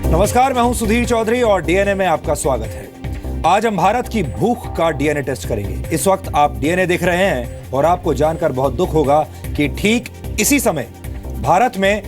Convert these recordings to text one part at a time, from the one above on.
नमस्कार, मैं हूं सुधीर चौधरी और डीएनए में आपका स्वागत है। आज हम भारत की भूख का डीएनए टेस्ट करेंगे। इस वक्त आप डीएनए देख रहे हैं और आपको जानकर बहुत दुख होगा कि ठीक इसी समय भारत में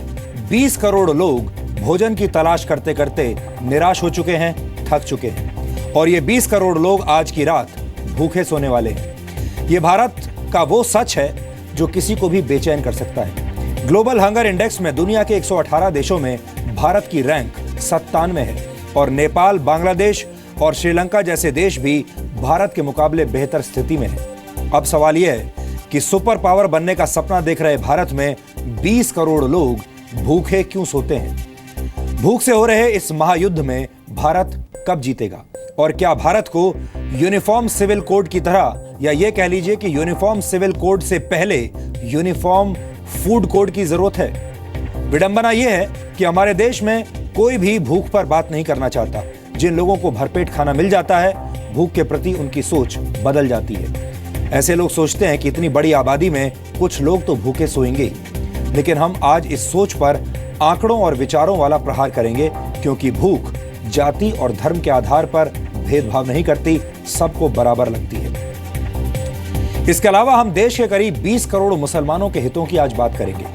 20 करोड़ लोग भोजन की तलाश करते करते निराश हो चुके हैं, थक चुके हैं और ये 20 करोड़ लोग आज की रात भूखे सोने वाले हैं। ये भारत का वो सच है जो किसी को भी बेचैन कर सकता है। ग्लोबल हंगर इंडेक्स में दुनिया के 118 देशों में भारत की रैंक 97 है और नेपाल, बांग्लादेश और श्रीलंका जैसे देश भी भारत के मुकाबले बेहतर स्थिति में है। अब सवाल यह है कि सुपर पावर बनने का सपना देख रहे भारत में 20 करोड़ लोग भूखे क्यों सोते हैं? भूख से हो रहे इस महायुद्ध में भारत कब जीतेगा? और क्या भारत को यूनिफॉर्म सिविल कोड की तरह, या यह कह लीजिए कि यूनिफॉर्म सिविल कोड से पहले यूनिफॉर्म फूड कोड की जरूरत है? विडंबना यह है कि हमारे देश में कोई भी भूख पर बात नहीं करना चाहता। जिन लोगों को भरपेट खाना मिल जाता है, भूख के प्रति उनकी सोच बदल जाती है। ऐसे लोग सोचते हैं कि इतनी बड़ी आबादी में कुछ लोग तो भूखे सोएंगे ही। लेकिन हम आज इस सोच पर आंकड़ों और विचारों वाला प्रहार करेंगे, क्योंकि भूख जाति और धर्म के आधार पर भेदभाव नहीं करती, सबको बराबर लगती है। इसके अलावा हम देश के करीब 20 करोड़ मुसलमानों के हितों की आज बात करेंगे।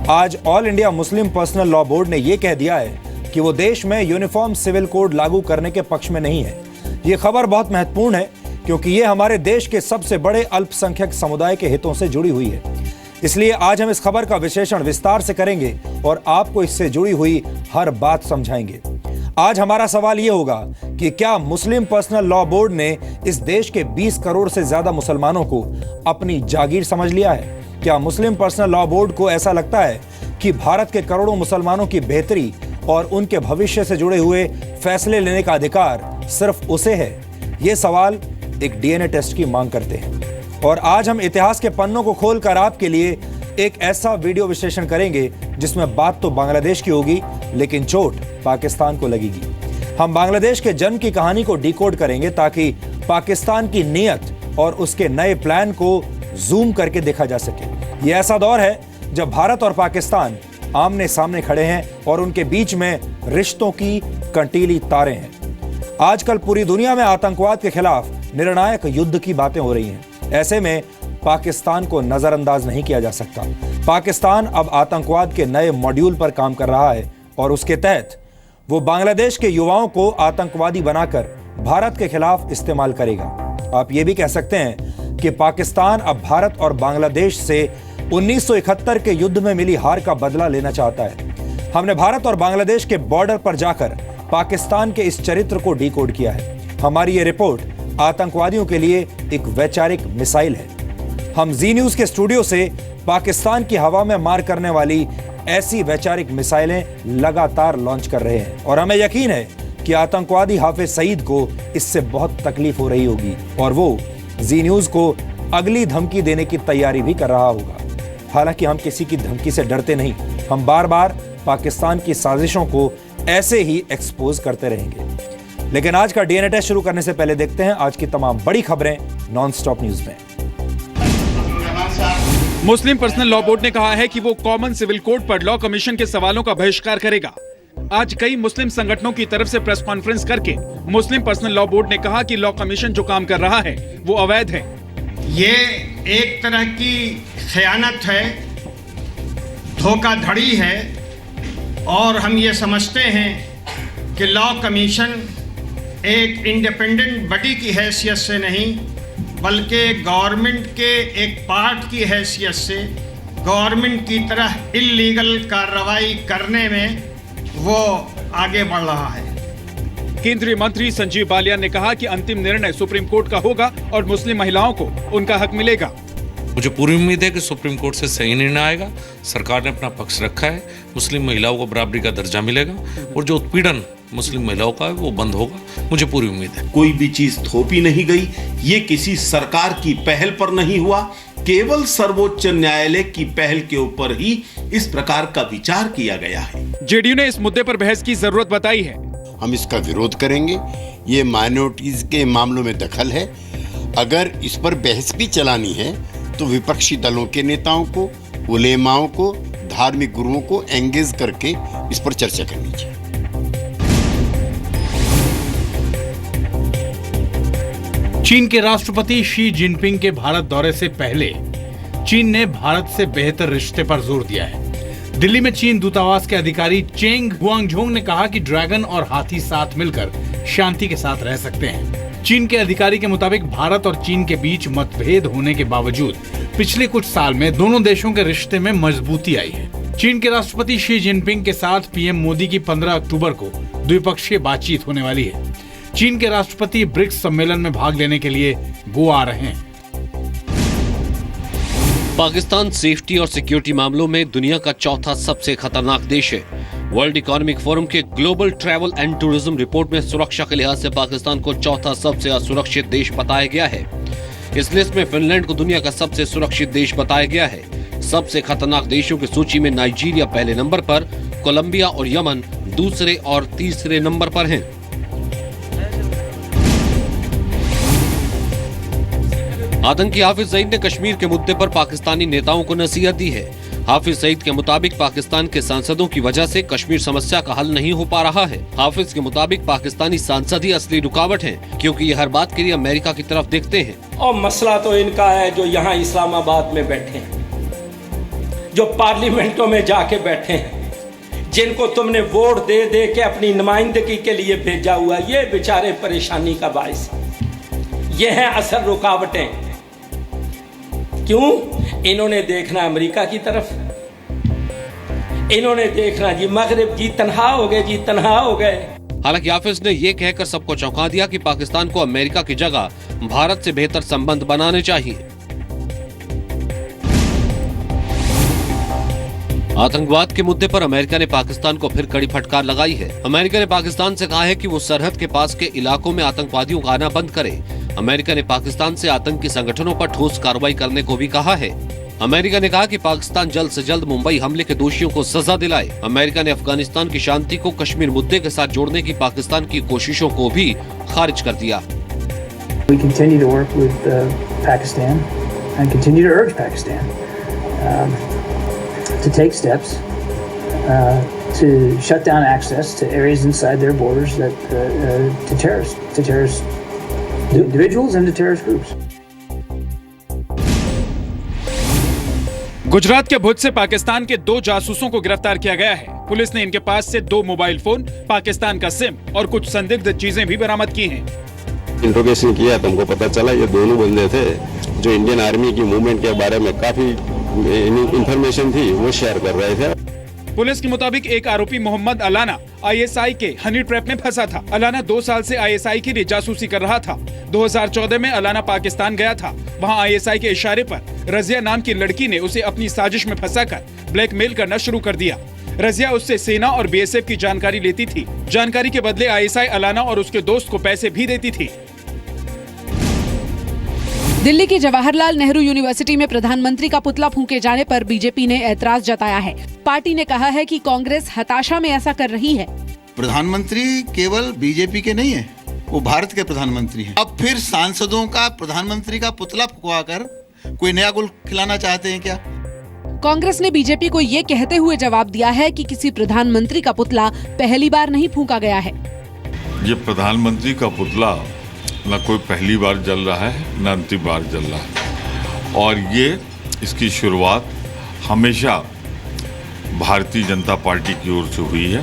आज all India Muslim personal law board ने यह कह दिया है कि वो देश में यूनिफॉर्म सिविल कोड लागू करने के पक्ष में नहीं है। यह खबर बहुत महत्वपूर्ण है क्योंकि यह हमारे देश के सबसे बड़े अल्पसंख्यक समुदाय के हितों से जुड़ी हुई है। इसलिए आज हम इस खबर का विश्लेषण विस्तार से करेंगे और आपको इससे जुड़ी हुई हर बात समझाएंगे। आज हमारा सवाल यह होगा कि क्या मुस्लिम पर्सनल लॉ बोर्ड ने इस देश के 20 करोड़ से ज्यादा मुसलमानों को अपनी जागीर समझ लिया है? क्या मुस्लिम पर्सनल लॉ बोर्ड को ऐसा लगता है कि भारत के करोड़ों मुसलमानों की बेहतरी और उनके भविष्य से जुड़े हुए फैसले लेने का अधिकार सिर्फ उसे है? ये सवाल एक डीएनए टेस्ट की मांग करते हैं। और आज हम इतिहास के पन्नों को खोलकर आपके लिए एक ऐसा वीडियो विश्लेषण करेंगे जिसमें बात तो बांग्लादेश की होगी, लेकिन चोट पाकिस्तान को लगेगी। हम बांग्लादेश के जन्म की कहानी को डिकोड करेंगे ताकि पाकिस्तान की नीयत और उसके नए प्लान को जूम करके देखा जा सके। यह ऐसा दौर है जब भारत और पाकिस्तान आमने सामने खड़े हैं और उनके बीच में रिश्तों की कंटीली तारें हैं। आजकल पूरी दुनिया में आतंकवाद के खिलाफ निर्णायक युद्ध की बातें हो रही हैं। ऐसे में पाकिस्तान को नजरअंदाज नहीं किया जा सकता। पाकिस्तान अब आतंकवाद के नए मॉड्यूल पर काम कर रहा है और उसके तहत वो बांग्लादेश के युवाओं को आतंकवादी बनाकर भारत के खिलाफ इस्तेमाल करेगा। आप ये भी कह सकते हैं कि पाकिस्तान अब भारत और बांग्लादेश से 1971 के युद्ध में मिली हार का बदला लेना चाहता है। हमने भारत और बांग्लादेश के बॉर्डर पर जाकर पाकिस्तान के इस चरित्र को डिकोड किया है। हमारी ये रिपोर्ट आतंकवादियों के लिए एक वैचारिक मिसाइल है। हम जी न्यूज के स्टूडियो से पाकिस्तान की हवा में मार करने वाली ऐसी वैचारिक मिसाइलें लगातार लॉन्च कर रहे हैं और हमें यकीन है कि आतंकवादी हाफिज सईद को इससे बहुत तकलीफ हो रही होगी और वो जी न्यूज को अगली धमकी देने की तैयारी भी कर रहा होगा। हालांकि हम किसी की धमकी से डरते नहीं, हम बार बार पाकिस्तान की साजिशों को ऐसे ही एक्सपोज करते रहेंगे। लेकिन आज का डीएनए टेस्ट शुरू करने से पहले देखते हैं आज की तमाम बड़ी खबरें नॉन स्टॉप न्यूज में। मुस्लिम पर्सनल लॉ बोर्ड ने कहा है कि वो कॉमन सिविल कोड पर लॉ कमीशन के सवालों का बहिष्कार करेगा। आज कई मुस्लिम संगठनों की तरफ से प्रेस कॉन्फ्रेंस करके मुस्लिम पर्सनल लॉ बोर्ड ने कहा कि लॉ कमीशन जो काम कर रहा है वो अवैध है। ये एक तरह की खयानत है, धोखाधड़ी है और हम ये समझते हैं कि लॉ कमीशन एक इंडिपेंडेंट बॉडी की हैसियत से नहीं बल्कि गवर्नमेंट के एक पार्ट की हैसियत से गवर्नमेंट की तरह इल्लीगल कार्रवाई करने में वो आगे बढ़ रहा है। केंद्रीय मंत्री संजीव बालियान ने कहा कि अंतिम निर्णय सुप्रीम कोर्ट का होगा और मुस्लिम महिलाओं को उनका हक मिलेगा। मुझे पूरी उम्मीद है कि सुप्रीम कोर्ट से सही निर्णय आएगा। सरकार ने अपना पक्ष रखा है, मुस्लिम महिलाओं को बराबरी का दर्जा मिलेगा और जो उत्पीड़न मुस्लिम महिलाओं का है वो बंद होगा। मुझे पूरी उम्मीद है। कोई भी चीज थोपी नहीं गई, ये किसी सरकार की पहल पर नहीं हुआ, केवल सर्वोच्च न्यायालय की पहल के ऊपर ही इस प्रकार का विचार किया गया है। जेडीयू ने इस मुद्दे पर बहस की जरूरत बताई है। हम इसका विरोध करेंगे। ये माइनॉरिटीज के मामलों में दखल है। अगर इस पर बहस भी चलानी है तो विपक्षी दलों के नेताओं को, उलेमाओं को, धार्मिक गुरुओं को एंगेज करके इस पर चर्चा करनी चाहिए। चीन के राष्ट्रपति शी जिनपिंग के भारत दौरे से पहले चीन ने भारत से बेहतर रिश्ते पर जोर दिया है। दिल्ली में चीन दूतावास के अधिकारी चेंग गुआंगझोंग ने कहा कि ड्रैगन और हाथी साथ मिलकर शांति के साथ रह सकते हैं। चीन के अधिकारी के मुताबिक भारत और चीन के बीच मतभेद होने के बावजूद पिछले कुछ साल में दोनों देशों के रिश्ते में मजबूती आई है। चीन के राष्ट्रपति शी जिनपिंग के साथ पीएम मोदी की 15 अक्टूबर को द्विपक्षीय बातचीत होने वाली है। चीन के राष्ट्रपति ब्रिक्स सम्मेलन में भाग लेने के लिए गोवा आ रहे हैं। पाकिस्तान सेफ्टी और सिक्योरिटी मामलों में दुनिया का चौथा सबसे खतरनाक देश है। वर्ल्ड इकोनॉमिक फोरम के global travel and tourism report में सुरक्षा के लिहाज से पाकिस्तान को चौथा सबसे असुरक्षित देश बताया गया है। इस लिस्ट में फिनलैंड को दुनिया का सबसे सुरक्षित देश बताया गया है। सबसे खतरनाक देशों की सूची में नाइजीरिया पहले नंबर पर, कोलंबिया और यमन दूसरे और तीसरे नंबर पर हैं। आतंकी हाफिज सईद ने कश्मीर के मुद्दे पर पाकिस्तानी नेताओं को नसीहत दी है। हाफिज सईद के मुताबिक पाकिस्तान के सांसदों की वजह से कश्मीर समस्या का हल नहीं हो पा रहा है। हाफिज के मुताबिक पाकिस्तानी सांसद ही असली रुकावट हैं, क्योंकि ये हर बात के लिए अमेरिका की तरफ देखते हैं। और मसला तो इनका है जो यहाँ इस्लामाबाद में बैठे हैं, जो पार्लियामेंटों में जाके बैठे हैं, जिनको तुमने वोट दे दे के अपनी नुमाइंदगी के लिए भेजा हुआ, ये बेचारे परेशानी का बायस है। ये हैं असल रुकावटें। क्यों? इन्होंने देखना अमेरिका की तरफ, इन्होंने देखना जी मगरिब, जी तन्हा हो गए, जी तन्हा हो गए। हालांकि हाफिज ने ये कहकर सबको चौंका दिया कि पाकिस्तान को अमेरिका की जगह भारत से बेहतर संबंध बनाने चाहिए। आतंकवाद के मुद्दे पर अमेरिका ने पाकिस्तान को फिर कड़ी फटकार लगाई है। अमेरिका ने पाकिस्तान से कहा है कि वो सरहद के पास के इलाकों में आतंकवादियों का आना बंद करे। अमेरिका ने पाकिस्तान से आतंकी संगठनों पर ठोस कार्रवाई करने को भी कहा है। अमेरिका ने कहा कि पाकिस्तान जल्द से जल्द मुंबई हमले के दोषियों को सजा दिलाए। अमेरिका ने अफगानिस्तान की शांति को कश्मीर मुद्दे के साथ जोड़ने की पाकिस्तान की कोशिशों को भी खारिज कर दिया। We continue to work with Pakistan and continue to urge Pakistan to take steps to shut down access to areas inside their borders that to terrorist individuals and to terrorist groups. Gujarat के भुज से पाकिस्तान के 2 जासूसों को गिरफ्तार किया गया है। Police ने इनके पास से 2 मोबाइल फोन, पाकिस्तान का सिम और कुछ संदिग्ध चीजें भी बरामद की हैं। इंट्रोगेशन किया तो हमको पता चला ये दोनों बंदे थे जो इंडियन आर्मी की मूवमेंट के बारे में काफी इंफॉर्मेशन थी वो शेयर कर रहे थे। पुलिस के मुताबिक एक आरोपी मोहम्मद अलाना आईएसआई के हनी ट्रैप में फंसा था। अलाना 2 साल से आईएसआई के लिए जासूसी कर रहा था। 2014 में अलाना पाकिस्तान गया था। वहां आईएसआई के इशारे पर रजिया नाम की लड़की ने उसे अपनी साजिश में फंसाकर ब्लैकमेल करना शुरू कर दिया। रजिया उससे सेना और बीएसएफ की जानकारी लेती थी। जानकारी के बदले आईएसआई अलाना और उसके दोस्त को पैसे भी देती थी। दिल्ली की जवाहरलाल नेहरू यूनिवर्सिटी में प्रधानमंत्री का पुतला फूंके जाने पर बीजेपी ने ऐतराज जताया है। पार्टी ने कहा है कि कांग्रेस हताशा में ऐसा कर रही है। प्रधानमंत्री केवल बीजेपी के नहीं है, वो भारत के प्रधानमंत्री हैं। अब फिर सांसदों का प्रधानमंत्री का पुतला फुकवाकर कोई नया गुल खिलाना चाहते हैं क्या? कांग्रेस ने बीजेपी को ये कहते हुए जवाब दिया है कि किसी प्रधानमंत्री का पुतला पहली बार नहीं फूंका गया है। ये प्रधानमंत्री का पुतला न कोई पहली बार जल रहा है न अंतिम बार जल रहा है, और ये इसकी शुरुआत हमेशा भारतीय जनता पार्टी की ओर से हुई है।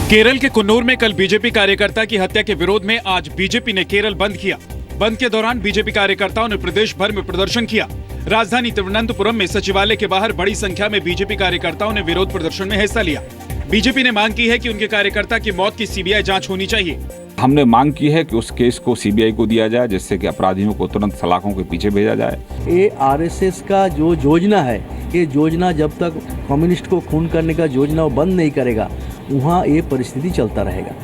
केरल के कुन्नूर में कल बीजेपी कार्यकर्ता की हत्या के विरोध में आज बीजेपी ने केरल बंद किया। बंद के दौरान बीजेपी कार्यकर्ताओं ने प्रदेश भर में प्रदर्शन किया। राजधानी तिरुवनंतपुरम में सचिवालय के बाहर बड़ी संख्या में बीजेपी कार्यकर्ताओं ने विरोध प्रदर्शन में हिस्सा लिया। बीजेपी ने मांग की है कि उनके कार्यकर्ता की मौत की सीबीआई जांच होनी चाहिए। हमने मांग की है कि उस केस को सीबीआई को दिया जाए, जिससे कि अपराधियों को तुरंत सलाखों के पीछे भेजा जाए। ये आरएसएस का जो योजना है, ये योजना जब तक कम्युनिस्ट को खून करने का योजना वो बंद नहीं करेगा, वहाँ ये परिस्थिति चलता रहेगा।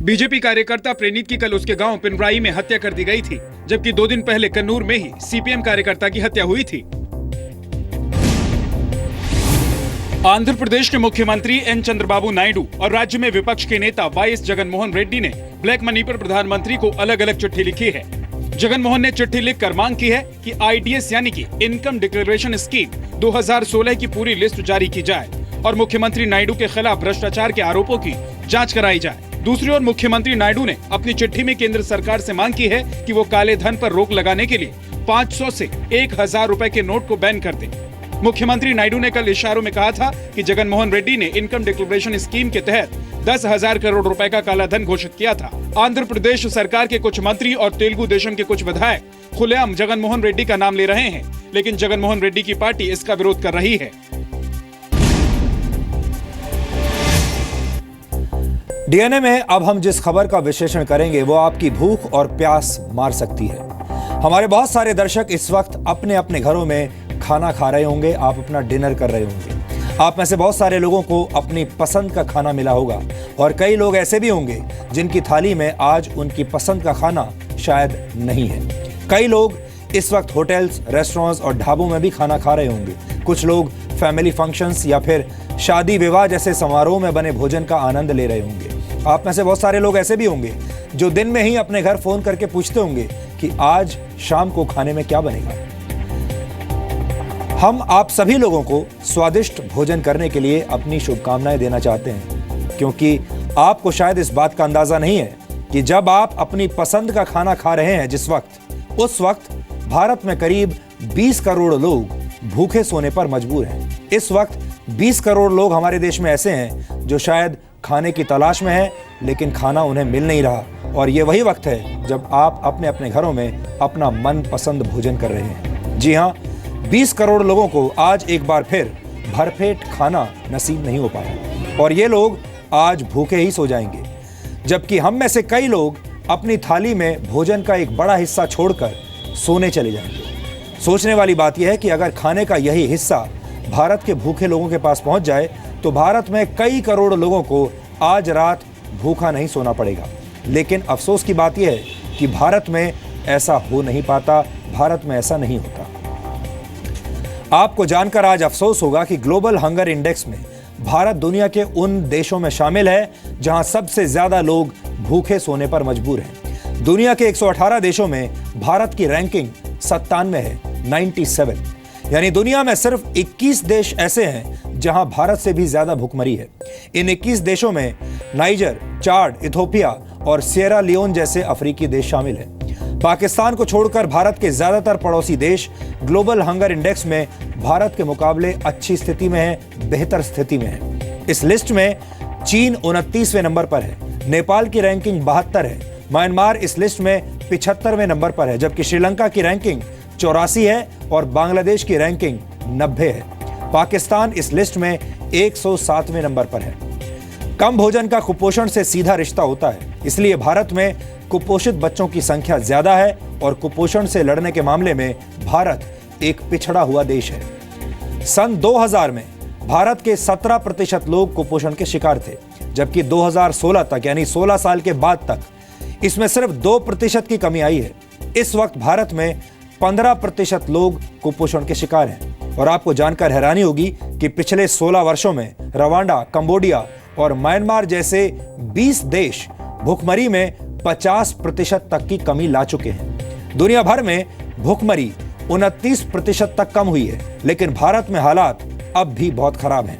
बीजेपी कार्यकर्ता प्रेनीत की कल उसके गांव पिनराई में हत्या कर दी गई थी, जबकि 2 दिन पहले कन्नूर में ही सीपीएम कार्यकर्ता की हत्या हुई थी। आंध्र प्रदेश के मुख्यमंत्री एन चंद्रबाबू नायडू और राज्य में विपक्ष के नेता वाईएस जगनमोहन रेड्डी ने ब्लैक मनी पर प्रधानमंत्री को अलग अलग चिट्ठी लिखी है। जगनमोहन ने चिट्ठी लिखकर मांग की है कि आईडीएस यानी कि इनकम डिक्लेरेशन स्कीम 2016 की पूरी लिस्ट जारी की जाए और मुख्यमंत्री नायडू के खिलाफ भ्रष्टाचार के आरोपों की जांच कराई जाए। दूसरी ओर मुख्यमंत्री नायडू ने अपनी चिट्ठी में केंद्र सरकार से मांग की है कि वो काले धन पर रोक लगाने के लिए 500 से 1000 रुपए के नोट को बैन कर दे। मुख्यमंत्री नायडू ने कल इशारों में कहा था कि जगनमोहन रेड्डी ने इनकम डिक्लेरेशन स्कीम के तहत 10,000 करोड़ रुपए का काला धन घोषित किया था। आंध्र प्रदेश सरकार के कुछ मंत्री और तेलुगु देशम के कुछ विधायक खुलेआम जगनमोहन रेड्डी का नाम ले रहे हैं, लेकिन जगनमोहन रेड्डी की पार्टी इसका विरोध कर रही है। डीएनए में अब हम जिस खबर का विश्लेषण करेंगे वो आपकी भूख और प्यास मार सकती है। हमारे बहुत सारे दर्शक इस वक्त अपने अपने घरों में खाना खा रहे होंगे, आप अपना डिनर कर रहे होंगे। आप में से बहुत सारे लोगों को अपनी पसंद का खाना मिला होगा और कई लोग ऐसे भी होंगे जिनकी थाली में आज उनकी पसंद का खाना शायद नहीं है। कई लोग इस वक्त होटल्स, रेस्टोरेंट्स और ढाबों में भी खाना खा रहे होंगे। कुछ लोग फैमिली फंक्शंस या फिर शादी विवाह जैसे समारोह में बने भोजन का आनंद ले रहे होंगे। आप में से बहुत सारे लोग ऐसे भी होंगे जो दिन में ही अपने घर फोन करके पूछते होंगे कि आज शाम को खाने में क्या बनेगा। हम आप सभी लोगों को स्वादिष्ट भोजन करने के लिए अपनी शुभकामनाएं देना चाहते हैं, क्योंकि आपको शायद इस बात का अंदाजा नहीं है कि जब आप अपनी पसंद का खाना खा रहे हैं उस वक्त भारत में करीब 20 करोड़ लोग भूखे सोने पर मजबूर हैं। इस वक्त 20 करोड़ लोग हमारे देश में ऐसे हैं जो शायद खाने की तलाश में हैं, लेकिन खाना उन्हें मिल नहीं रहा। और ये वही वक्त है जब आप अपने अपने घरों में अपना मनपसंद भोजन कर रहे हैं। जी हाँ, 20 करोड़ लोगों को आज एक बार फिर भरपेट खाना नसीब नहीं हो पाया और ये लोग आज भूखे ही सो जाएंगे, जबकि हम में से कई लोग अपनी थाली में भोजन का एक बड़ा हिस्सा छोड़कर सोने चले जाएंगे। सोचने वाली बात यह है कि अगर खाने का यही हिस्सा भारत के भूखे लोगों के पास पहुंच जाए तो भारत में कई करोड़ लोगों को आज रात भूखा नहीं सोना पड़ेगा। लेकिन अफसोस की बात यह है कि भारत में ऐसा हो नहीं पाता, भारत में ऐसा नहीं होता। आपको जानकर आज अफसोस होगा कि ग्लोबल हंगर इंडेक्स में भारत दुनिया के उन देशों में शामिल है जहां सबसे ज्यादा लोग भूखे सोने पर मजबूर हैं। दुनिया के 118 देशों में भारत की रैंकिंग 97 है, 97। यानी दुनिया में सिर्फ 21 देश ऐसे हैं जहां भारत से भी ज्यादा भूखमरी है। इन 21 देशों में नाइजर, चाड, इथोपिया और सिएरा लियोन जैसे अफ्रीकी देश शामिल हैं। पाकिस्तान को छोड़कर भारत के ज्यादातर पड़ोसी देश ग्लोबल हंगर इंडेक्स में भारत के मुकाबले अच्छी स्थिति में है, बेहतर स्थिति में है। इस लिस्ट में चीन 29वें नंबर पर है, नेपाल की रैंकिंग 72 है, म्यांमार इस लिस्ट में 75वें नंबर पर है, जबकि श्रीलंका की रैंकिंग 84 है और बांग्लादेश की रैंकिंग 90 है। पाकिस्तान इस लिस्ट में 107वें नंबर पर है। कम भोजन का कुपोषण से सीधा रिश्ता होता है, इसलिए भारत में कुपोषित बच्चों की संख्या ज्यादा है और कुपोषण से लड़ने के मामले में भारत एक पिछड़ा हुआ देश है। सन 2000 में भारत के 17% लोग कुपोषण के शिकार थे, जबकि 2016 तक यानी 16 साल के बाद तक इसमें सिर्फ 2% की कमी आई है। इस वक्त भारत में 15% लोग कुपोषण के शिकार हैं और आपको जानकर हैरानी होगी कि पिछले 16 वर्षों में रवांडा, कंबोडिया और म्यांमार जैसे 20 देश भुखमरी में 50% तक की कमी ला चुके हैं। दुनिया भर में भुखमरी 29% तक कम हुई है, लेकिन भारत में हालात अब भी बहुत खराब हैं।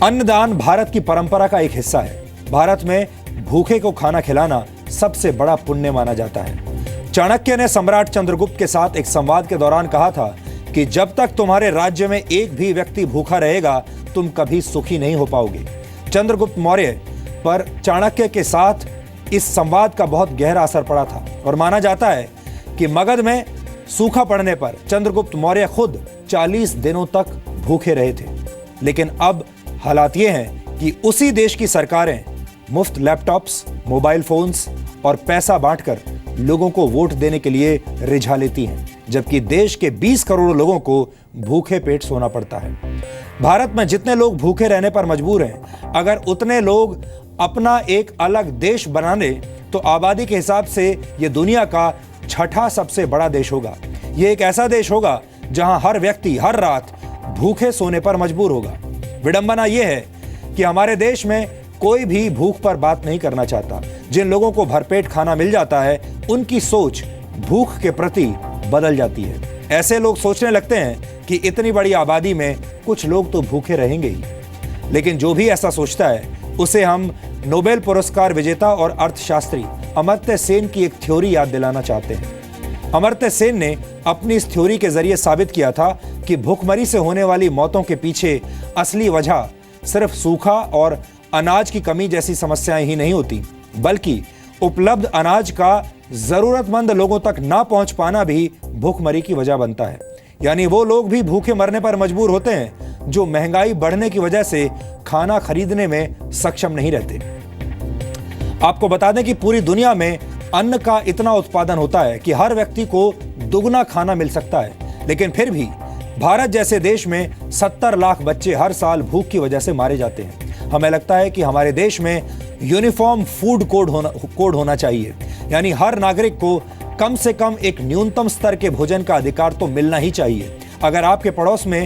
अन्नदान भारत की परंपरा का एक हिस्सा है। भारत में भूखे को खाना खिलाना सबसे बड़ा पुण्य माना जाता है। चाणक्य ने सम्राट चंद्रगुप्त के साथ एक संवाद के दौरान कहा था कि जब तक तुम्हारे राज्य में एक भी व्यक्ति भूखा रहेगा तुम कभी सुखी नहीं हो पाओगे। चंद्रगुप्त मौर्य पर चाणक्य के साथ इस संवाद का बहुत गहरा असर पड़ा था और माना जाता है कि मगध में सूखा पड़ने पर चंद्रगुप्त मौर्य खुद 40 दिनों तक भूखे रहे थे। लेकिन अब हालात ये हैं कि उसी देश की सरकारें मुफ्त लैपटॉप्स, मोबाइल फोन्स और पैसा बांटकर लोगों को वोट देने के लिए रिझा लेती हैं, जबकि देश के 20 करोड़ लोगों को भूखे पेट सोना पड़ता है। भारत में जितने लोग भूखे रहने पर मजबूर हैं, अगर उतने लोग अपना एक अलग देश बना लें तो आबादी के हिसाब से ये दुनिया का 6ठा सबसे बड़ा देश होगा। ये एक ऐसा देश होगा जहां हर व्यक्ति हर रात भूखे सोने पर मजबूर होगा। विडंबना यह है कि हमारे देश में कोई भी भूख पर बात नहीं करना चाहता। जिन लोगों को भरपेट खाना मिल जाता है उनकी सोच भूख के प्रति बदल जाती है। ऐसे लोग सोचने लगते हैं कि इतनी बड़ी आबादी में कुछ लोग तो भूखे रहेंगे ही। लेकिन जो भी ऐसा सोचता है उसे हम नोबेल पुरस्कार विजेता और अर्थशास्त्री अमर्त्य सेन की एक थ्योरी याद दिलाना चाहते हैं। अमर्त्य सेन ने अपनी इस थ्योरी के जरिए साबित किया था कि भूखमरी से होने वाली मौतों के पीछे असली वजह सिर्फ सूखा और अनाज की कमी जैसी समस्याएं ही नहीं होती, बल्कि उपलब्ध अनाज का जरूरतमंद लोगों तक ना पहुंच पाना भी भूखमरी की वजह बनता है। यानी वो लोग भी भूखे मरने पर मजबूर होते हैं जो महंगाई बढ़ने की वजह से खाना खरीदने में सक्षम नहीं रहते। आपको बता दें कि पूरी दुनिया में अन्न का इतना उत्पादन होता है कि हर व्यक्ति को दुगना खाना मिल सकता है, लेकिन फिर भी भारत जैसे देश में 70 लाख बच्चे हर साल भूख की वजह से मारे जाते हैं। हमें लगता है कि हमारे देश में यूनिफॉर्म फूड कोड होना चाहिए, यानी हर नागरिक को कम से कम एक न्यूनतम स्तर के भोजन का अधिकार तो मिलना ही चाहिए। अगर आपके पड़ोस में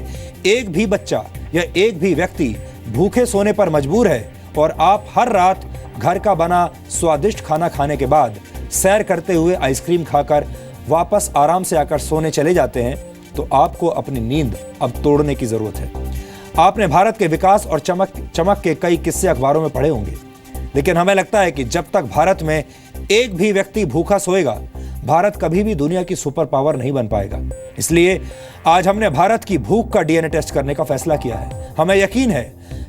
एक भी बच्चा या एक भी व्यक्ति भूखे सोने पर मजबूर है और आप हर रात घर का बना स्वादिष्ट खाना खाने के बाद सैर करते हुए आइसक्रीम खाकर वापस आराम से आकर सोने चले जाते हैं, तो आपको अपनी नींद अब तोड़ने की जरूरत है। आपने भारत के विकास और चमक के कई किस्से अखबारों में पढ़े होंगे, लेकिन हमें लगता है कि जब तक भारत में एक भी व्यक्ति भूखा सोएगा, भारत कभी भी दुनिया की सुपर पावर नहीं बन पाएगा। इसलिए आज हमने भारत की भूख का डीएनए टेस्ट करने का फैसला किया है। हमें यकीन है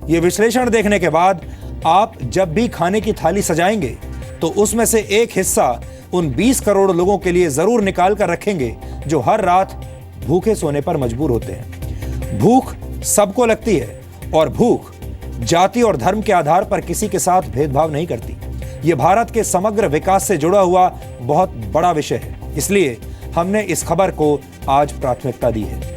ये विश्लेषण देखने के बाद आप जब भी खाने की थाली सजाएंगे तो उसमें से एक हिस्सा उन 20 करोड़ लोगों के लिए जरूर निकाल कर रखेंगे जो हर रात भूखे सोने पर मजबूर होते हैं। भूख सबको लगती है और भूख जाति और धर्म के आधार पर किसी के साथ भेदभाव नहीं करती। यह भारत के समग्र विकास से जुड़ा हुआ बहुत बड़ा विषय है, इसलिए हमने इस खबर को आज प्राथमिकता दी है।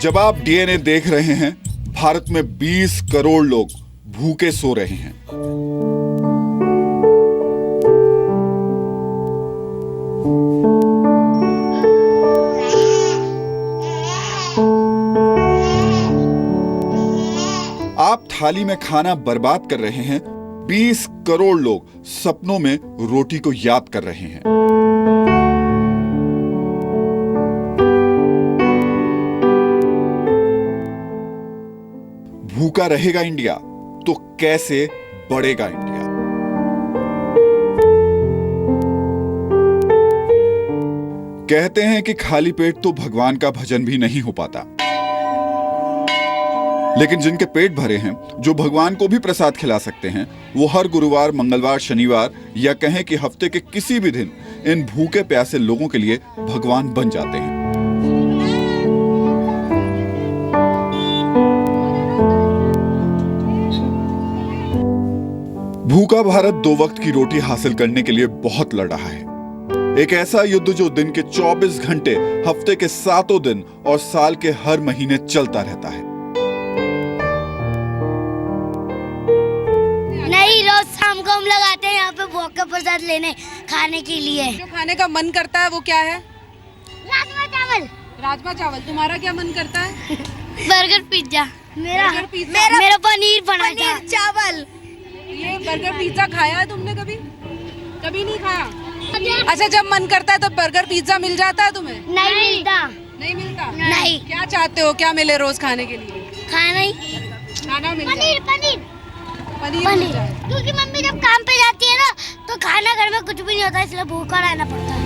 जब आप डीएनए देख रहे हैं, भारत में 20 करोड़ लोग भूखे सो रहे हैं। आप थाली में खाना बर्बाद कर रहे हैं। 20 करोड़ लोग सपनों में रोटी को याद कर रहे हैं। भूखा रहेगा इंडिया तो कैसे बढ़ेगा इंडिया? कहते हैं कि खाली पेट तो भगवान का भजन भी नहीं हो पाता, लेकिन जिनके पेट भरे हैं, जो भगवान को भी प्रसाद खिला सकते हैं, वो हर गुरुवार, मंगलवार, शनिवार या कहें कि हफ्ते के किसी भी दिन इन भूखे प्यासे लोगों के लिए भगवान बन जाते हैं। भूखा भारत 2 वक्त की रोटी हासिल करने के लिए बहुत लड़ रहा है। एक ऐसा युद्ध जो दिन के 24 घंटे, हफ्ते के 7 दिन और साल के हर महीने चलता रहता है। नहीं, रोज शाम को हम लगाते हैं यहाँ पे भूख का प्रसाद लेने खाने के लिए। जो खाने का मन करता है वो क्या है? राजमा चावल। राजमा चावल। तुम्हारा क्या मन करता है? Burger pizza. मेरा पनीर पराठा चावल। ये बर्गर पिज्जा खाया है तुमने कभी? कभी नहीं खाया? अच्छा, जब मन करता है तो बर्गर पिज्जा मिल जाता है तुम्हें? नहीं मिलता। नहीं मिलता? नहीं। क्या चाहते हो, क्या मिले रोज खाने के लिए? खाना मिल जाए। पनीर। क्योंकि मम्मी जब काम पे जाती है ना तो खाना घर में कुछ भी नहीं होता, इसलिए भूखा रहना पड़ता है।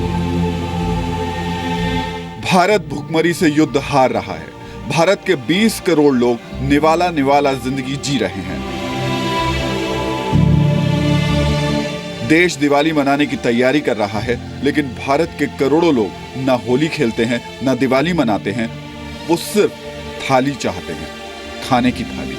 भारत भूखमरी से युद्ध हार रहा है। भारत के 20 करोड़ लोग निवाला जिंदगी जी रहे हैं। देश दिवाली मनाने की तैयारी कर रहा है, लेकिन भारत के करोड़ों लोग ना होली खेलते हैं, ना दिवाली मनाते हैं। वो सिर्फ थाली चाहते हैं, खाने की थाली।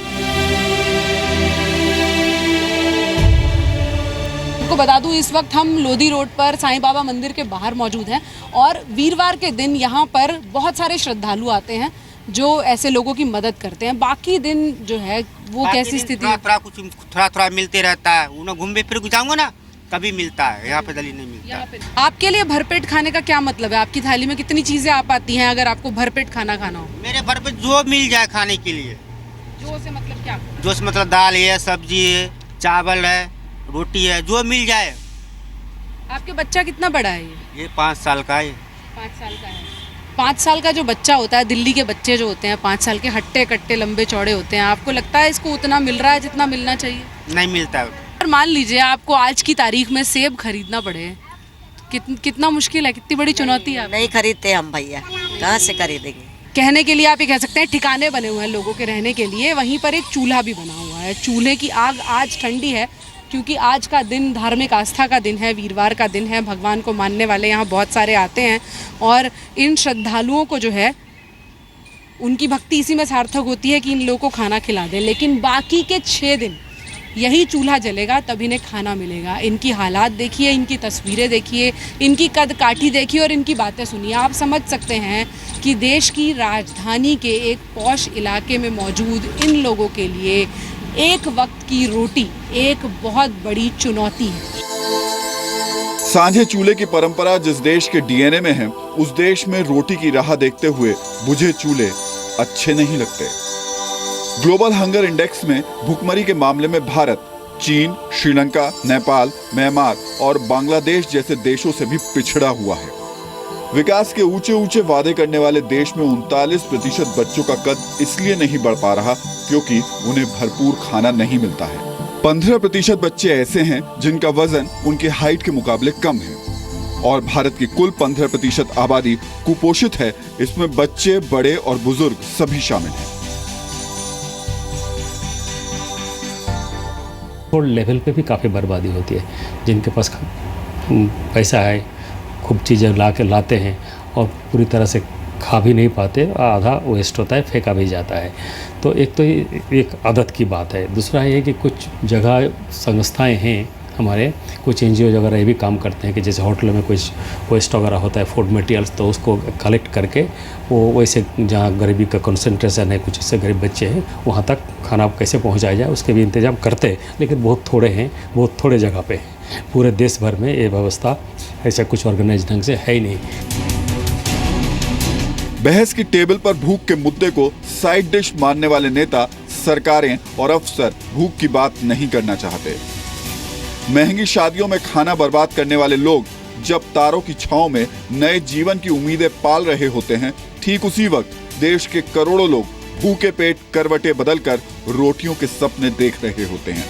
को बता दूं, इस वक्त हम लोधी रोड पर साईं बाबा मंदिर के बाहर मौजूद हैं और वीरवार के दिन यहाँ पर बहुत सारे श्रद्धालु आते हैं जो ऐसे लोगों की मदद करते हैं। बाकी दिन जो है वो कैसी स्थिति है? थोड़ा मिलते रहता है, उन्हें घूम फिर जाऊंगा ना कभी मिलता है, यहाँ पे दली नहीं मिलता। आपके लिए भरपेट खाने का क्या मतलब है? आपकी थाली में कितनी चीजें आ पाती हैं अगर आपको भरपेट खाना खाना हो? मेरे भरपेट जो मिल जाए खाने के लिए। जो से मतलब क्या? जो से मतलब दाल है, सब्जी है, चावल है, रोटी है, जो मिल जाए। आपके बच्चा कितना बड़ा है? ये 5 साल का है। 5 साल का है। 5 साल का जो बच्चा होता है, दिल्ली के बच्चे जो होते हैं 5 साल के, हट्टे कट्टे लंबे चौड़े होते हैं, आपको लगता है इसको उतना मिल रहा है जितना मिलना चाहिए? नहीं मिलता है। और मान लीजिए आपको आज की तारीख में सेब खरीदना पड़े, कितना मुश्किल है, कितनी बड़ी चुनौती है। नहीं खरीदते हम भैया, कहाँ से खरीदेंगे? कहने के लिए आप ये कह सकते हैं ठिकाने बने हुए हैं लोगों के रहने के लिए, वहीं पर एक चूल्हा भी बना हुआ है। चूल्हे की आग आज ठंडी है क्योंकि आज का दिन धार्मिक आस्था का दिन है, वीरवार का दिन है, भगवान को मानने वाले यहाँ बहुत सारे आते हैं और इन श्रद्धालुओं को जो है उनकी भक्ति इसी में सार्थक होती है कि इन लोगों को खाना खिला दें। लेकिन बाकी के 6 दिन यही चूल्हा जलेगा तब इन्हें खाना मिलेगा। इनकी हालात देखिए, इनकी तस्वीरें देखिए, इनकी कद काठी देखिए और इनकी बातें सुनिए। आप समझ सकते हैं कि देश की राजधानी के एक पॉश इलाके में मौजूद इन लोगों के लिए एक वक्त की रोटी एक बहुत बड़ी चुनौती है। सांझे चूल्हे की परंपरा जिस देश के डीएनए में है, उस देश में रोटी की राह देखते हुए बुझे चूल्हे अच्छे नहीं लगते। ग्लोबल हंगर इंडेक्स में भुखमरी के मामले में भारत चीन, श्रीलंका, नेपाल, म्यांमार और बांग्लादेश जैसे देशों से भी पिछड़ा हुआ है। विकास के ऊंचे ऊंचे वादे करने वाले देश में 39% बच्चों का कद इसलिए नहीं बढ़ पा रहा क्योंकि उन्हें भरपूर खाना नहीं मिलता है। 15% बच्चे ऐसे हैं जिनका वजन उनके हाइट के मुकाबले कम है और भारत की कुल 15% आबादी कुपोषित है। इसमें बच्चे, बड़े और बुजुर्ग सभी शामिल हैं। और लेवल पे भी काफ़ी बर्बादी होती है। जिनके पास पैसा है, खूब चीज़ें लाते हैं और पूरी तरह से खा भी नहीं पाते, आधा वेस्ट होता है, फेंका भी जाता है। तो एक तो एक आदत की बात है। दूसरा ये कि कुछ जगह संस्थाएं हैं हमारे, कुछ एनजीओ वगैरह ये भी काम करते हैं कि जैसे होटलों में कुछ वेस्ट वगैरह होता है, फूड मटेरियल्स, तो उसको कलेक्ट करके वो वैसे जहाँ गरीबी का कंसंट्रेशन है, कुछ इससे गरीब बच्चे हैं, वहाँ तक खाना कैसे पहुँचाया जाए उसके भी इंतजाम करते हैं। लेकिन बहुत थोड़े हैं, बहुत थोड़े जगह पे हैं। पूरे देश भर में ये व्यवस्था ऐसा कुछ ऑर्गेनाइज ढंग से है ही नहीं। बहस की टेबल पर भूख के मुद्दे को साइड डिश मानने वाले नेता, सरकारें और अफसर भूख की बात नहीं करना चाहते। महंगी शादियों में खाना बर्बाद करने वाले लोग जब तारों की छांव में नए जीवन की उम्मीदें पाल रहे होते हैं, ठीक उसी वक्त देश के करोड़ों लोग भूखे पेट करवटें बदलकर रोटियों के सपने देख रहे होते हैं।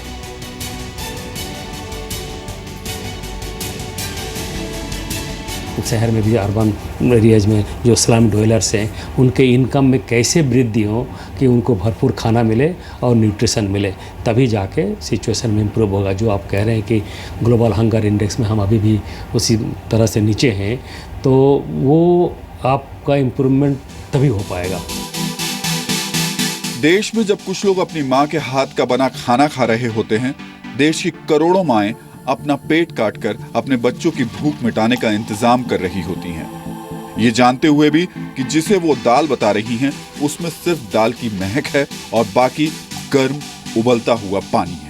शहर में भी, अर्बन एरियाज में जो स्लम डवेलर्स हैं, उनके इनकम में कैसे वृद्धि हो कि उनको भरपूर खाना मिले और न्यूट्रिशन मिले, तभी जाके सिचुएशन में इम्प्रूव होगा। जो आप कह रहे हैं कि ग्लोबल हंगर इंडेक्स में हम अभी भी उसी तरह से नीचे हैं, तो वो आपका इम्प्रूवमेंट तभी हो पाएगा। देश में जब कुछ लोग अपनी माँ के हाथ का बना खाना खा रहे होते हैं, देश की करोड़ों माएं अपना पेट काटकर अपने बच्चों की भूख मिटाने का इंतजाम कर रही होती हैं। ये जानते हुए भी कि जिसे वो दाल बता रही हैं, उसमें सिर्फ दाल की महक है और बाकी गर्म उबलता हुआ पानी है।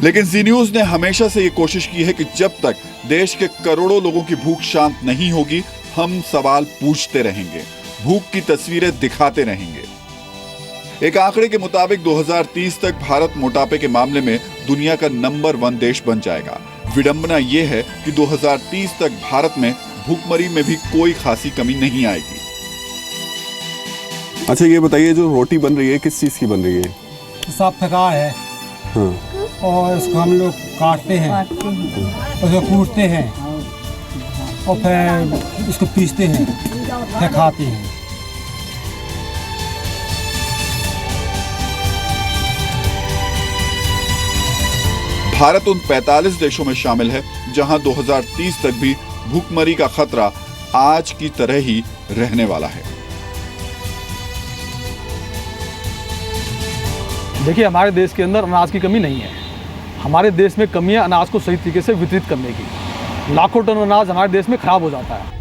लेकिन जी न्यूज ने हमेशा से ये कोशिश की है कि जब तक देश के करोड़ों लोगों की भूख शांत नहीं होगी, हम सवाल पूछते रहेंगे, भूख की तस्वीरें दिखाते रहेंगे। एक आंकड़े के मुताबिक 2030 तक भारत मोटापे के मामले में दुनिया का नंबर 1 देश बन जाएगा। विडंबना यह है कि 2030 तक भारत में भूखमरी में भी कोई खासी कमी नहीं आएगी। अच्छा ये बताइए, जो रोटी बन रही है किस चीज़ की बन रही है? साफ फेंका है। हाँ। और इसको हम लोग काटते हैं, उसको कूटते हैं और फिर इसको पीसते हैं, फिर खाते हैं। भारत उन 45 देशों में शामिल है जहां 2030 तक भी भूखमरी का खतरा आज की तरह ही रहने वाला है। देखिए, हमारे देश के अंदर अनाज की कमी नहीं है। हमारे देश में कमी है अनाज को सही तरीके से वितरित करने की। लाखों टन अनाज हमारे देश में खराब हो जाता है।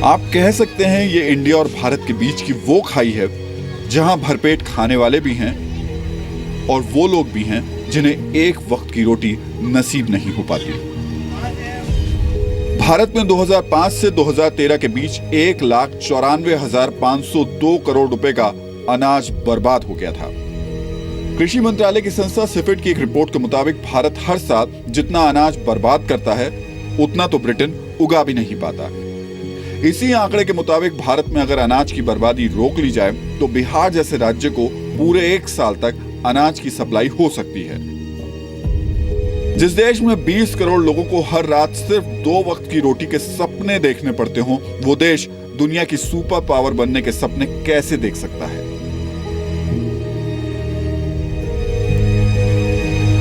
आप कह सकते हैं ये इंडिया और भारत के बीच की वो खाई है जहां भरपेट खाने वाले भी हैं और वो लोग भी हैं जिन्हें एक वक्त की रोटी नसीब नहीं हो पाती। भारत में 2005 से 2013 के बीच 1,94,502 करोड़ रुपए का अनाज बर्बाद हो गया था। कृषि मंत्रालय की संस्था सिफिट की एक रिपोर्ट के मुताबिक भारत हर साल जितना अनाज बर्बाद करता है उतना तो ब्रिटेन उगा भी नहीं पाता। इसी आंकड़े के मुताबिक भारत में अगर अनाज की बर्बादी रोक ली जाए तो बिहार जैसे राज्य को पूरे 1 साल तक अनाज की सप्लाई हो सकती है। जिस देश में 20 करोड़ लोगों को हर रात सिर्फ 2 वक्त की रोटी के सपने देखने पड़ते हों, वो देश दुनिया की सुपर पावर बनने के सपने कैसे देख सकता है?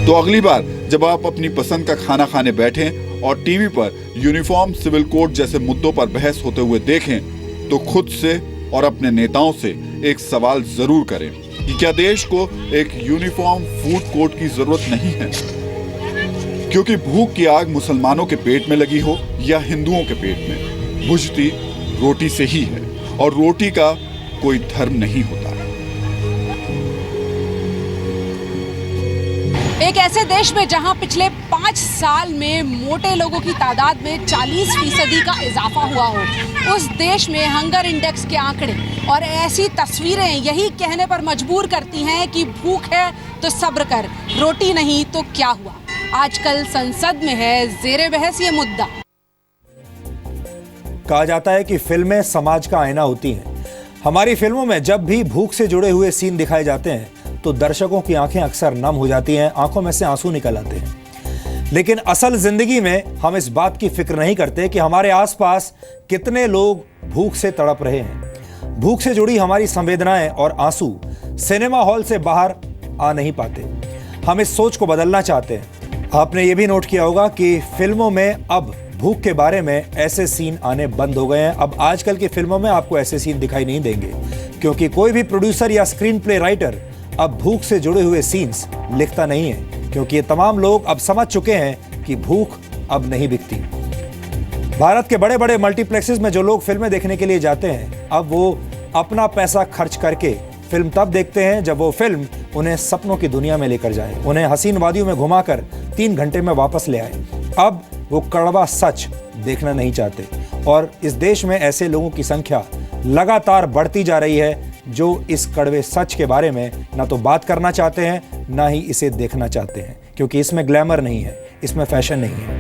तो अगली बार जब आप अपनी पसंद का खाना खाने बैठें और टीवी पर यूनिफॉर्म सिविल कोड जैसे मुद्दों पर बहस होते हुए देखें तो खुद से और अपने नेताओं से एक सवाल जरूर करें कि क्या देश को एक यूनिफॉर्म फूड कोड की जरूरत नहीं है? क्योंकि भूख की आग मुसलमानों के पेट में लगी हो या हिंदुओं के पेट में, बुझती रोटी से ही है और रोटी का कोई धर्म नहीं होता। एक ऐसे देश में जहां पिछले 5 साल में मोटे लोगों की तादाद में 40% का इजाफा हुआ हो, उस देश में हंगर इंडेक्स के आंकड़े और ऐसी तस्वीरें यही कहने पर मजबूर करती हैं कि भूख है तो सब्र कर, रोटी नहीं तो क्या हुआ। आजकल संसद में है जेरे बहस ये मुद्दा। कहा जाता है कि फिल्में समाज का आईना होती हैं। हमारी फिल्मों में जब भी भूख से जुड़े हुए सीन दिखाए जाते हैं तो दर्शकों की आंखें अक्सर नम हो जाती हैं, आंखों में से आंसू निकल आते हैं। लेकिन असल जिंदगी में हम इस बात की फिक्र नहीं करते कि हमारे आसपास कितने लोग भूख से तड़प रहे हैं। भूख से जुड़ी हमारी संवेदनाएं और आंसू सिनेमा हॉल से बाहर आ नहीं पाते। हम इस सोच को बदलना चाहते हैं। आपने ये भी नोट किया होगा कि फिल्मों में अब भूख के बारे में ऐसे सीन आने बंद हो गए हैं। अब आजकल की फिल्मों में आपको ऐसे सीन दिखाई नहीं देंगे, क्योंकि कोई भी प्रोड्यूसर या स्क्रीन प्ले राइटर अब भूख से जुड़े हुए सीन्स लिखता नहीं है, क्योंकि ये तमाम लोग अब समझ चुके हैं कि भूख अब नहीं बिकती। भारत के बड़े बड़े मल्टीप्लेक्सेस में जो लोग फिल्में देखने के लिए जाते हैं, अब वो अपना पैसा खर्च करके फिल्म तब देखते हैं जब वो फिल्म उन्हें सपनों की दुनिया में लेकर जाए, उन्हें हसीन वादियों में घुमाकर 3 घंटे में वापस ले आए। अब वो कड़वा सच देखना नहीं चाहते और इस देश में ऐसे लोगों की संख्या लगातार बढ़ती जा रही है जो इस कड़वे सच के बारे में ना तो बात करना चाहते हैं, ना ही इसे देखना चाहते हैं, क्योंकि इसमें ग्लैमर नहीं है, इसमें फैशन नहीं है।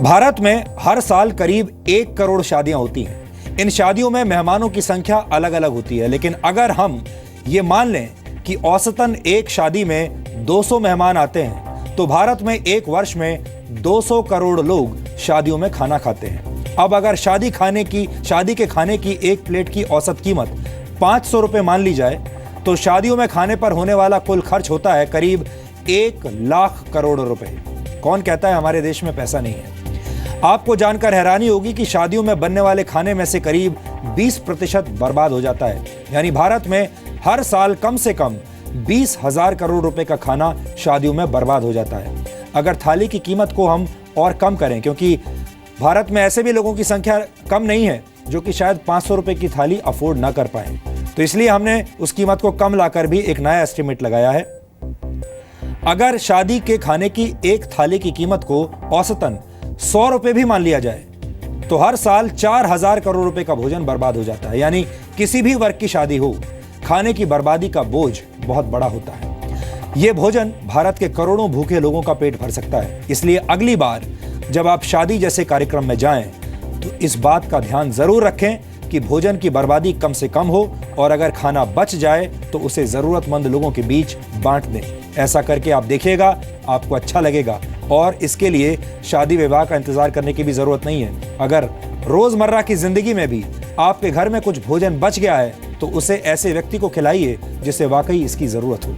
भारत में हर साल करीब 1 करोड़ शादियां होती हैं। इन शादियों में मेहमानों की संख्या अलग अलग होती है, लेकिन अगर हम ये मान लें कि औसतन एक शादी में 200 मेहमान आते हैं तो भारत में एक वर्ष में 200 करोड़ लोग शादियों में खाना खाते हैं। अब अगर शादी के खाने की एक प्लेट की औसत कीमत 500 रुपए मान ली जाए तो शादियों में खाने पर होने वाला कुल खर्च होता है करीब 1 लाख करोड़ रुपए। कौन कहता है हमारे देश में पैसा नहीं है? आपको जानकर हैरानी होगी कि शादियों में बनने वाले खाने में से करीब 20% बर्बाद हो जाता है। यानी भारत में हर साल कम से कम 20,000 करोड़ रुपए का खाना शादियों में बर्बाद हो जाता है। अगर थाली की कीमत को हम और कम करें, क्योंकि भारत में ऐसे भी लोगों की संख्या कम नहीं है जो कि शायद 500 रुपए की थाली अफोर्ड ना कर पाए, तो इसलिए हमने उस कीमत को कम लाकर भी एक नया एस्टिमेट लगाया है। अगर शादी के खाने की एक थाली की कीमत को औसतन 100 रुपए भी मान लिया जाए तो हर साल 4,000 करोड़ रुपए का भोजन बर्बाद हो जाता है। यानी किसी भी वर्ग की शादी हो, खाने की बर्बादी का बोझ बहुत बड़ा होता है। यह भोजन भारत के करोड़ों भूखे लोगों का पेट भर सकता है। इसलिए अगली बार जब आप शादी जैसे कार्यक्रम में जाएं तो इस बात का ध्यान जरूर रखें कि भोजन की बर्बादी कम से कम हो और अगर खाना बच जाए तो उसे जरूरतमंद लोगों के बीच बांट दें। ऐसा करके आप देखिएगा, आपको अच्छा लगेगा और इसके लिए शादी विवाह का इंतजार करने की भी जरूरत नहीं है। अगर रोजमर्रा की जिंदगी में भी आपके घर में कुछ भोजन बच गया है तो उसे ऐसे व्यक्ति को खिलाइए जिसे वाकई इसकी जरूरत हो।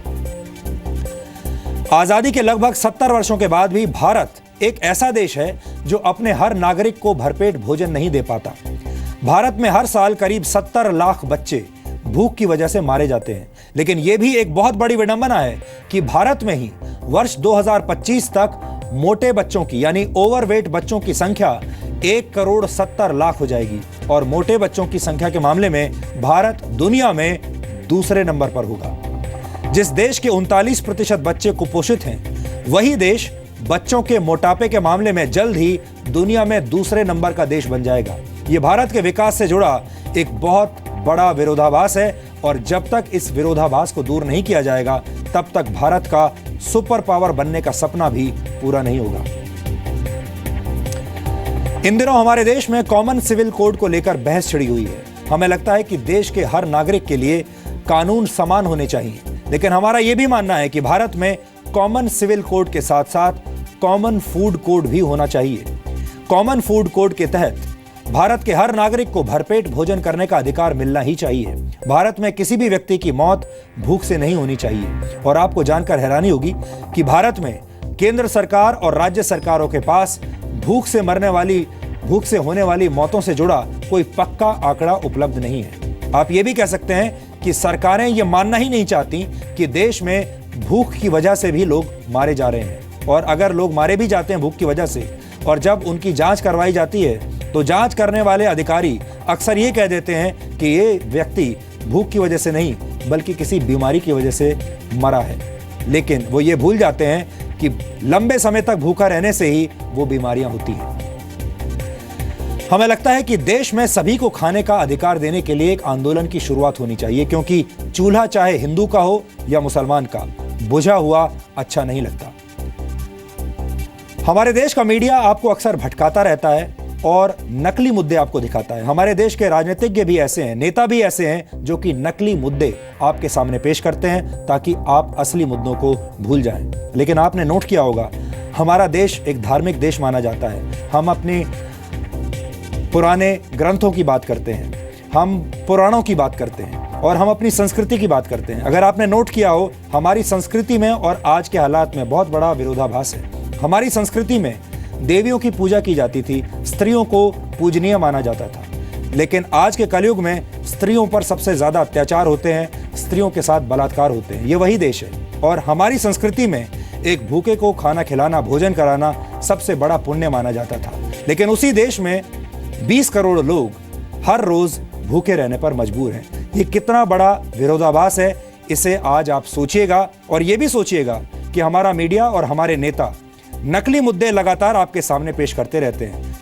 आजादी के लगभग 70 वर्षों के बाद भी भारत एक ऐसा देश है जो अपने हर नागरिक को भरपेट भोजन नहीं दे पाता। भारत में हर साल करीब 70 लाख बच्चे भूख की वजह से मारे जाते हैं। लेकिन यह भी एक बहुत बड़ी विडंबना है कि भारत में ही वर्ष 2025 तक मोटे बच्चों की यानी ओवरवेट बच्चों की संख्या 1,70,00,000 हो जाएगी और मोटे बच्चों की संख्या के मामले में भारत दुनिया में दूसरे नंबर पर होगा। जिस देश के 39% बच्चे कुपोषित हैं, वही देश बच्चों के मोटापे के मामले में जल्द ही दुनिया में दूसरे नंबर का देश बन जाएगा। यह भारत के विकास से जुड़ा एक बहुत बड़ा विरोधाभास है और जब तक इस विरोधाभास को दूर नहीं किया जाएगा तब तक भारत का सुपर पावर बनने का सपना भी पूरा नहीं होगा। इन दिनों हमारे देश में कॉमन सिविल कोड को लेकर बहस छिड़ी हुई है। हमें लगता है कि देश के हर नागरिक के लिए कानून समान होने चाहिए, लेकिन हमारा यह भी मानना है कि भारत में कॉमन सिविल कोड के साथ साथ कॉमन फूड कोड भी होना चाहिए। कॉमन फूड कोड के तहत भारत के हर नागरिक को भरपेट भोजन करने का अधिकार मिलना ही चाहिए। भारत में किसी भी व्यक्ति की मौत भूख से नहीं होनी चाहिए। और आपको जानकर हैरानी होगी कि भारत में केंद्र सरकार और राज्य सरकारों के पास भूख से होने वाली मौतों से जुड़ा कोई पक्का आंकड़ा उपलब्ध नहीं है। आप ये भी कह सकते हैं कि सरकारें ये मानना ही नहीं चाहती कि देश में भूख की वजह से भी लोग मारे जा रहे हैं। और अगर लोग मारे भी जाते हैं भूख की वजह से और जब उनकी जांच करवाई जाती है तो जांच करने वाले अधिकारी अक्सर ये कह देते हैं कि ये व्यक्ति भूख की वजह से नहीं बल्कि किसी बीमारी की वजह से मरा है। लेकिन वो ये भूल जाते हैं कि लंबे समय तक भूखा रहने से ही वो बीमारियां होती हैं। हमें लगता है कि देश में सभी को खाने का अधिकार देने के लिए एक आंदोलन की शुरुआत होनी चाहिए, क्योंकि चूल्हा चाहे हिंदू का हो या मुसलमान का, बुझा हुआ अच्छा नहीं लगता। हमारे देश का मीडिया आपको अक्सर भटकाता रहता है और नकली मुद्दे आपको दिखाता है। हमारे देश के राजनीतिज्ञ भी ऐसे हैं, नेता भी ऐसे हैं जो कि नकली मुद्दे आपके सामने पेश करते हैं ताकि आप असली मुद्दों को भूल जाएं। लेकिन आपने नोट किया होगा, हमारा देश एक धार्मिक देश माना जाता है। हम अपने पुराने ग्रंथों की बात करते हैं, हम पुराणों की बात करते हैं और हम अपनी संस्कृति की बात करते हैं। अगर आपने नोट किया हो, हमारी संस्कृति में और आज के हालात में बहुत बड़ा विरोधाभास है। हमारी संस्कृति में देवियों की पूजा की जाती थी, स्त्रियों को पूजनीय माना जाता था। लेकिन आज के कलयुग में स्त्रियों पर सबसे ज्यादा अत्याचार होते हैं, स्त्रियों के साथ बलात्कार होते हैं। ये वही देश है और हमारी संस्कृति में एक भूखे को खाना खिलाना, भोजन कराना सबसे बड़ा पुण्य माना जाता था। लेकिन उसी देश में 20 करोड़ लोग हर रोज भूखे रहने पर मजबूर हैं। ये कितना बड़ा विरोधाभास है, इसे आज आप सोचिएगा और ये भी सोचिएगा कि हमारा मीडिया और हमारे नेता नकली मुद्दे लगातार आपके सामने पेश करते रहते हैं।